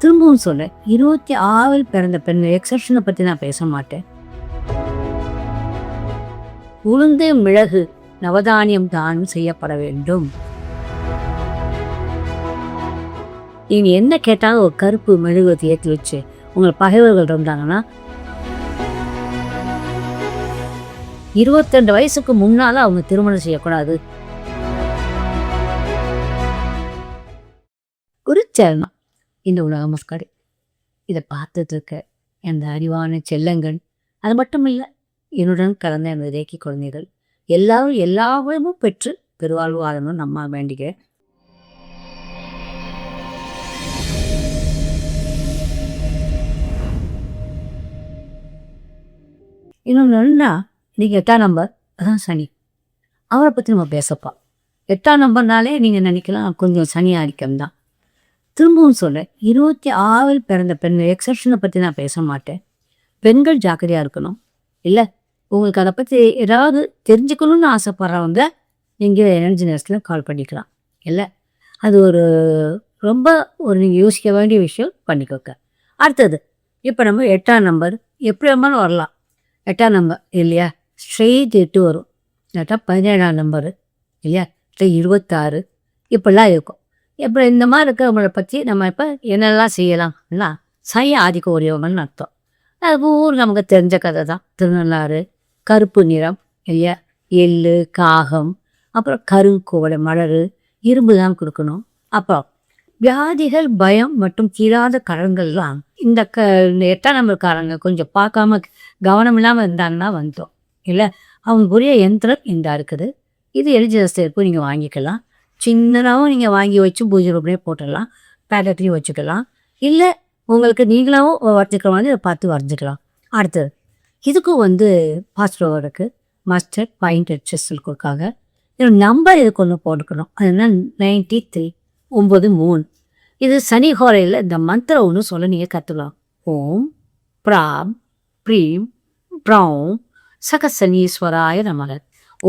திரும்பவும் சொல்றேன், 26 பிறந்த பெண் எக்ஸப்ஷனை பத்தி நான் பேச மாட்டேன். உளுந்து மிளகு நவதானியம் தானம் செய்யப்பட வேண்டும். நீங்க என்ன கேட்டாலும் ஒரு கருப்பு மெழுகுவர்த்தி ஏற்றி வச்சு உங்கள் பகைவர்கள் இருந்தாங்கன்னா 22 வயசுக்கு முன்னால அவங்க திருமணம் செய்யக்கூடாது. ஒரு சரணம். இந்த உலக மக்கள் இதை பார்த்துட்டு இருக்க அந்த அறிவான செல்லங்கள், அது மட்டும் இல்லை, என்னுடன் கலந்த அந்த ரேக்கி குழந்தைகள் எல்லாரும் எல்லாமும் பெற்று பெருவாழ்வு வாழணும்னு நம்ம வேண்டிக்கிறேன். இன்னொன்று என்னன்னா, நீங்கள் 8ஆம் நம்பர், அதான் சனி, அவரை பற்றி நம்ம பேசப்பா. 8ஆம் நம்பர்னாலே நீங்கள் நினைக்கலாம் கொஞ்சம் சனி ஆதிக்கம் தான். திரும்பவும் சொல்கிறேன், 26 பிறந்த பெண் எக்ஸப்ஷனை பற்றி நான் பேச மாட்டேன். பெண்கள் ஜாக்கிரதையாக இருக்கணும். இல்லை உங்களுக்கு அதை பற்றி ஏதாவது தெரிஞ்சுக்கணும்னு ஆசைப்படுறவங்க நீங்கள் எனர்ஜி நேரத்தில் கால் பண்ணிக்கலாம். இல்லை அது ரொம்ப நீங்கள் யோசிக்க வேண்டிய விஷயம், பண்ணிக்கோங்க. அடுத்தது, இப்போ நம்ம 8ஆம் நம்பர் எப்படி வேணாலும் வரலாம். 8ஆம் நம்பர் இல்லையா, ஸ்ட்ரெயிட் 8 வரும். இல்லாட்டா 17ஆம் நம்பரு இல்லையா, 26 இப்படிலாம் இருக்கும். இப்போ இந்த மாதிரி இருக்கிறவங்களை பற்றி நம்ம இப்போ என்னெல்லாம் செய்யலாம்னா, சனி ஆதிக்க உரியவங்கள்னு அர்த்தம். அது ஊர் நமக்கு தெரிஞ்ச கதை தான். திருநள்ளாறு, கருப்பு நிறம் இல்லையா, எள்ளு, காகம், அப்புறம் கருங்கோவலை மலர், இரும்பு தான் கொடுக்கணும். அப்புறம் வியாதிகள், பயம் மற்றும் தீராத கடன்கள்லாம் இந்த 8ஆம் நம்பர்காரங்க கொஞ்சம் பார்க்காம கவனம் இல்லாமல் இருந்தாங்கன்னா வந்தோம். இல்லை அவங்களுக்குரிய யந்திரம் இந்த இருக்குது. இது எலிஜிஸ்டருக்கு நீங்கள் வாங்கிக்கலாம். சின்னதாகவும் நீங்கள் வாங்கி வச்சு பூஜை ரூபே போட்டுடலாம், பேக்கெட்லேயும் வச்சுக்கலாம். இல்லை உங்களுக்கு நீங்களாகவும் வரைஞ்சிக்கிற மாதிரி அதை பார்த்து வரைஞ்சிக்கலாம். அடுத்தது, இதுக்கும் பாஸ்டர் இருக்குது, மஸ்டர்ட் பாயிண்ட் செஸ்ஸில் கொடுக்காங்க. இதோட நம்பர் இதுக்கு ஒன்று போட்டுக்கணும். அது என்ன, 93 93. இது சனி ஹோரையில் இந்த மந்திரம் ஒன்று சொல்ல நீங்கள் கற்றுக்கலாம். ஓம் பிராம் ப்ரீம் ப்ரௌம் சகசனீஸ்வராய நமக.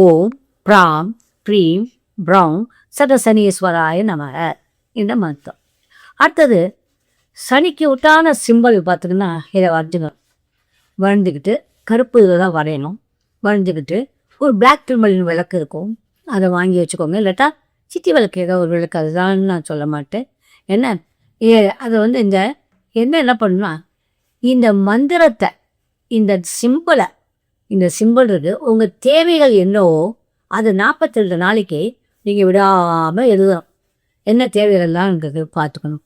ஓம் பிராம் ப்ரீம் ப்ரௌம் சகசனீஸ்வராய நமக, இந்த மந்திரம். அடுத்தது, சனிக்கு விட்டான சிம்பிள் பார்த்திங்கன்னா இதை வரைஞ்சிக்கணும். வரைஞ்சிக்கிட்டு கருப்பு இதில் தான் வரையணும். வரைஞ்சிக்கிட்டு ஒரு பிளாக் திருமலின் விளக்கு இருக்கும், அதை வாங்கி வச்சுக்கோங்க. இல்லாட்டா சித்தி விளக்கு ஏதோ ஒரு விளக்கு, அதுதான் நான் சொல்ல மாட்டேன். என்ன அது இந்த என்ன பண்ணுன்னா, இந்த மந்திரத்தை, இந்த சிம்பிளை, இந்த சிம்பிள் இருக்குது, உங்கள் தேவைகள் என்னவோ அது 42 நாளைக்கு நீங்கள் விடாமல் எழுதணும். என்ன தேவைகள்லாம் இருக்குது பார்த்துக்கணும்.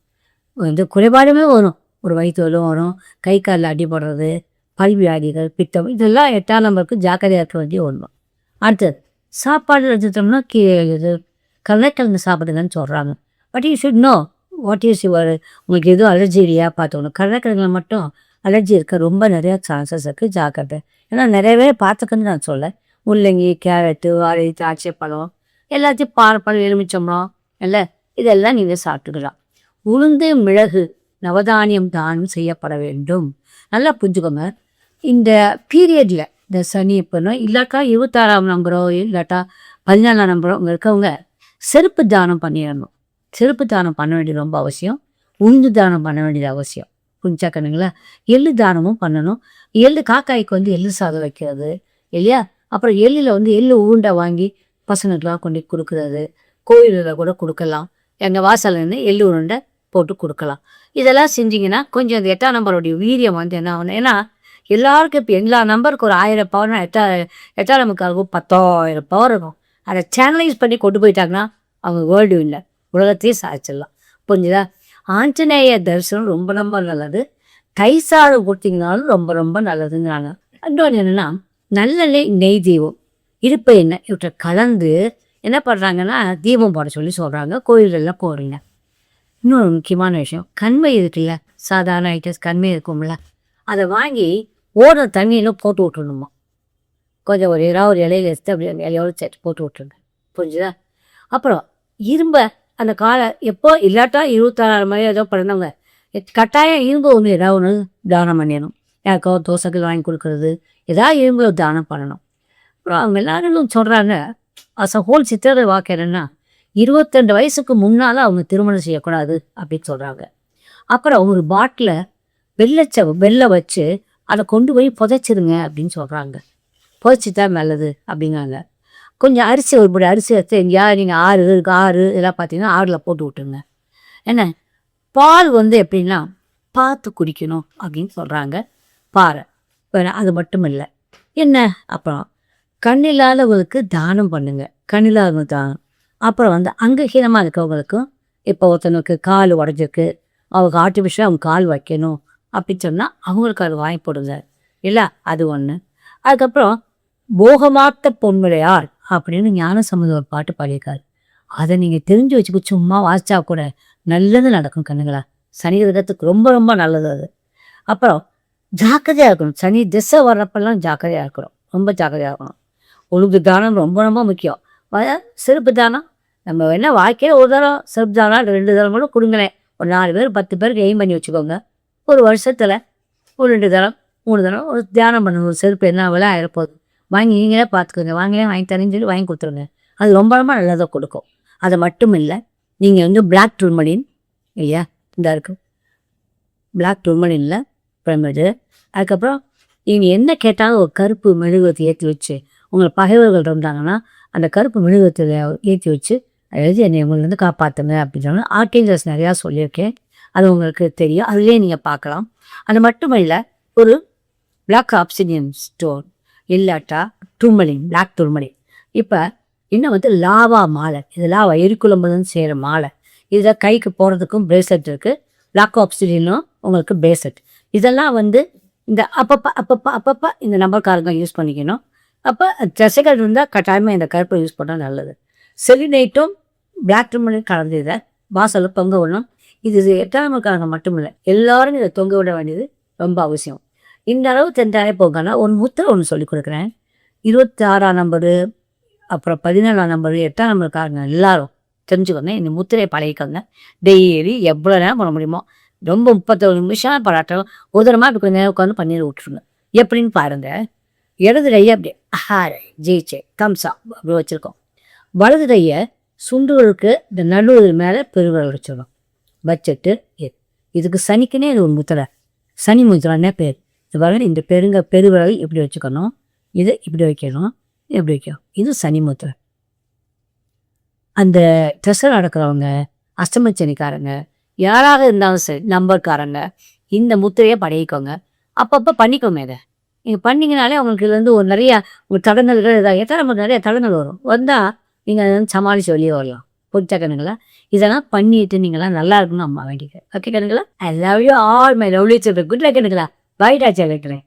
குறைபாடுமே வரும், ஒரு வயிற்று வலி வரும், கை காலில் அடிபடுறது, பல் வியாதிகள், பித்தம், இதெல்லாம் 8ஆம் நம்பருக்கு ஜாக்கிரதையாக இருக்க வேண்டிய ஒன்று. அடுத்தது, சாப்பாடு எடுத்துட்டோம்னா இது கருணைக்கிழங்கு சாப்பிடுங்கன்னு சொல்கிறாங்க. But you should know what is your, உங்களுக்கு எதுவும் அலர்ஜி இல்லையா பார்த்துக்கணும். கருணைக்கிழங்குல மட்டும் அலர்ஜி இருக்க ரொம்ப நிறையா சான்சஸ் இருக்குது, ஜாக்கிரதை. ஏன்னா நிறையவே பார்த்துக்கன்னு நான் சொல்ல, முள்ளங்கி, கேரட்டு, வாழை, திராட்சை பழம், எல்லாத்தையும் பாறைப்பழம், எலுமிச்சம்பழம் இல்லை, இதெல்லாம் நீங்கள் சாப்பிட்டுக்கலாம். உளுந்து மிளகு நவதானியம் தானம் செய்யப்பட வேண்டும். நல்லா புரிஞ்சுக்கோங்க. இந்த பீரியடில் இந்த சனி இப்போனா இல்லாட்டா 26ஆம் நம்பரோ இல்லாட்டா 14ஆம் நம்பரோ அங்கே இருக்கவங்க செருப்பு தானம் பண்ணிடணும். செருப்பு தானம் பண்ண வேண்டியது ரொம்ப அவசியம். உளுந்து தானம் பண்ண வேண்டியது அவசியம். புரிஞ்சாக்கணுங்களா? எள்ளு தானமும் பண்ணணும். எள்ளு காக்காய்க்கு எள்ளு சாதம் வைக்கிறது இல்லையா, அப்புறம் எள்ளில் எள்ளு உருண்டை வாங்கி பசங்களுக்கெலாம் கொண்டு கொடுக்குறது, கோயிலில் கூட கொடுக்கலாம். எங்கள் வாசல்லேருந்து எள்ளு உருண்டை போட்டு கொடுக்கலாம். இதெல்லாம் செஞ்சிங்கன்னா கொஞ்சம் அந்த 8ஆம் நம்பருடைய வீரியம் என்ன ஆகணும். ஏன்னா எல்லாருக்கும் இப்போ எல்லா நம்பருக்கு ஒரு 1000 பவர்னா 8ஆம் நம்பருக்கு 10,000 பவர் இருக்கும். அதை சேனலைஸ் பண்ணி கொண்டு போயிட்டாங்கன்னா அவங்க வேர்ல்டு இல்லை, உலகத்தையே சாதிச்சிடலாம். புரிஞ்சுதா? ஆஞ்சநேய தரிசனம் ரொம்ப ரொம்ப நல்லது. கைசாறு கொடுத்தீங்கனாலும் ரொம்ப ரொம்ப நல்லதுங்கிறாங்க. இன்னொன்று என்னென்னா, நல்லெண்ணெய், நெய் தீபம், இருப்பு எண்ணெய் இவற்றை கலந்து என்ன பண்ணுறாங்கன்னா தீபம் போட சொல்லி சொல்கிறாங்க. கோயிலெல்லாம் போகிறீங்க. இன்னொரு முக்கியமான விஷயம், கண்மை இருக்குல்ல, சாதாரண ஐட்டம்ஸ் கண்மை இருக்கும்ல, அதை வாங்கி ஓடுற தண்ணியில் போட்டு விட்டுணுமா. கொஞ்சம் ஒரு இலையில எடுத்து அப்படி இலையோடு சேர்த்து போட்டு விட்டுருங்க. புரிஞ்சுதா? அப்புறம் இரும்பை அந்த காலை எப்போ இல்லாட்டா 26 மாதிரி ஏதோ பிறந்தவங்க கட்டாயம் இரும்பு ஒன்று ஏதாவது ஒன்று தானம் பண்ணிடணும். யாருக்கோ தோசைகள் வாங்கி கொடுக்குறது, ஏதாவது இரும்பு தானம் பண்ணணும். அப்புறம் அவங்க எல்லாரும் சொல்கிறாங்க, அஸ் அ ஹோல் சித்திரை வாக்கு என்னன்னா, 22 வயசுக்கு முன்னால் அவங்க திருமணம் செய்யக்கூடாது அப்படின்னு சொல்கிறாங்க. அப்புறம் ஒரு பாட்டில் வெள்ளை வச்சு அதை கொண்டு போய் புதைச்சிருங்க அப்படின்னு சொல்கிறாங்க. புதைச்சிட்டா நல்லது அப்படிங்காங்க. கொஞ்சம் அரிசி ஒரு படி அரிசி எடுத்து எங்கேயாவது நீங்கள் ஆறு இதெல்லாம் பார்த்தீங்கன்னா ஆறில் போட்டு விட்டுருங்க. என்ன பால் எப்படின்னா பார்த்து குடிக்கணும் அப்படின்னு சொல்கிறாங்க. பாறை வேறு அது மட்டும் இல்லை. என்ன அப்புறம் கண்ணில்லாதவங்களுக்கு தானம் பண்ணுங்க. கண்ணில்லாதவங்க தானம். அப்புறம் அங்கஹீனமாக இருக்கவங்களுக்கும் இப்போ ஒருத்தனுக்கு கால் உடஞ்சிருக்கு, அவங்க ஆர்டிஃபிஷியலாக அவங்க கால் வைக்கணும் அப்படின்னு சொன்னால் அவங்களுக்கு அது வாங்கி போடுங்க இல்லை, அது ஒன்று. அதுக்கப்புறம் போகமாத்த பொன்முறையார் அப்படின்னு ஞானசம்பந்தர் ஒரு பாட்டு பாடியிருக்காரு. அதை நீங்கள் தெரிஞ்சு வச்சுக்க சும்மா வாசிச்சா கூட நல்லது நடக்கும் கண்ணுங்களா. சனி கிரகத்துக்கு ரொம்ப ரொம்ப நல்லது அது. அப்புறம் ஜாக்கிரதையாக இருக்கணும். சனி திசை வர்றப்பெல்லாம் ஜாக்கிரதையாக இருக்கணும், ரொம்ப ஜாக்கிரதையாக இருக்கணும். ஒழுங்கு தானம் ரொம்ப ரொம்ப முக்கியம். செருப்பு தானம் நம்ம என்ன வாழ்க்கையில் ஒரு தரம் செருப்பு தானம் 2 தரம் கூட கொடுங்களேன். ஒரு 4 பேர் 10 பேருக்கு எய்ம் பண்ணி வச்சுக்கோங்க. ஒரு வருஷத்தில் ஒரு 2 தரம் 3 தரம் ஒரு தியானம் பண்ணுங்க. ஒரு செருப்பு என்ன விலை ஆயிரப்போகுது, வாங்கி நீங்களே பார்த்துக்கோங்க. வாங்கி தரேன்னு சொல்லி வாங்கி கொடுத்துருங்க. அது ரொம்ப ரொம்ப நல்லதாக கொடுக்கும். அது மட்டும் இல்லை, நீங்கள் பிளாக் டூர்மலின் ஐயா இந்த இருக்கும் பிளாக் டூர்மலினில் பிரமிடு. அதுக்கப்புறம் நீங்கள் என்ன கேட்டாலும் ஒரு கருப்பு மெழுகுவத்தை ஏற்றி வச்சு, உங்களை பகைவர்கள் இருந்தாங்கன்னா அந்த கருப்பு மெழுகுவத்தில் ஏற்றி வச்சு எழுதி என்னை உங்கள்லேருந்து காப்பாற்றுங்க அப்படின்னு சொன்னால் ஆர்கேஞ்சல்ஸ் நிறையா சொல்லியிருக்கேன். அது உங்களுக்கு தெரியும், அதுலேயே நீங்கள் பார்க்கலாம். அது மட்டும் இல்லை, ஒரு பிளாக் ஆப்சிடியன் ஸ்டோன் இல்லாட்டா டூர்மலின், பிளாக் டூர்மலின். இப்போ இன்னும் லாவா மாலை, இது லாவா எரிக்குழம்புன்னு செய்கிற மாலை. இதில் கைக்கு போகிறதுக்கும் பிரேஸ்லெட் இருக்குது. பிளாக் ஆப்சிடியனும் உங்களுக்கு பிரேஸ்லெட். இதெல்லாம் இந்த அப்பப்போ இந்த நம்பர்காரங்க யூஸ் பண்ணிக்கணும். அப்போ தசைகள் இருந்தால் கட்டாயமாக இந்த கருப்பை யூஸ் பண்ணால் நல்லது. செலினைட்டும் பிளாக் டூர்மலின் கலந்து இதை வாசலில் தொங்க விடணும். இது 8ஆம் நம்பர்காரங்க மட்டும் இல்லை, எல்லாரும் இதை தொங்க விட வேண்டியது ரொம்ப அவசியம். இந்த அளவு தெரிஞ்சாலே போங்கன்னா ஒரு முத்திரை ஒன்று சொல்லிக் கொடுக்குறேன். 26ஆம் நம்பரு, அப்புறம் 17ஆம் நம்பரு, 8ஆம் நம்பர்காரங்க எல்லாரும் தெரிஞ்சுக்கோங்க. இந்த முத்திரையை பழகிக்கோங்க. டெய்லி எவ்வளோ நேரம் பண்ண முடியுமோ, ரொம்ப 31 நிமிஷம் பராட்டம் ஒரு தரமாக இப்படி கொஞ்சம் நேரம் உட்காந்து பண்ணிட்டு விட்டுருங்க. எப்படின்னு பாருங்கள். இடது கையை அப்படியே ஹாரை ஜெயிச்சே கம்சா அப்படி வச்சுருக்கோம். வலது கையை சுண்டுகளுக்கு இந்த நடுவில் மேலே பெருவிரல் வச்சிடணும். வச்சுட்டு இதுக்கு சனிக்குன்னே இது ஒரு முத்திரை, சனி முத்திரைன்னே பேர். இது வர இந்த பெருவிரல் இப்படி வச்சுக்கணும், இது இப்படி வைக்கணும், எப்படி வைக்கணும். இது சனி முத்திரை. அந்த ட்ரெஸ்ஸில் நடக்கிறவங்க, அஷ்டமச்சனிக்காரங்க, யாராக இருந்தாலும் சரி, நம்பர்காரங்க, இந்த முத்திரையை பழகிக்கோங்க. அப்பப்போ பண்ணிக்கோங்க. இதை நீங்கள் பண்ணிங்கனாலே அவங்களுக்கு இதுலேருந்து ஒரு நிறையா ஒரு தடங்கல்கள் இதாக எத்தனை நமக்கு நிறைய தடங்கள் வந்தால் நீங்கள் சமாளித்து வெளியே வரலாம். புரிஞ்சா கண்ணுங்களா? இதெல்லாம் பண்ணிட்டு நீங்களாம் நல்லா இருக்கணும்னு அம்மா வேண்டிக்கிறேன். ஓகே கண்ணுங்களா? I love you all my lovely children. Good luck கண்ணுங்களா. பை டாச்சா வைக்கிறேன்.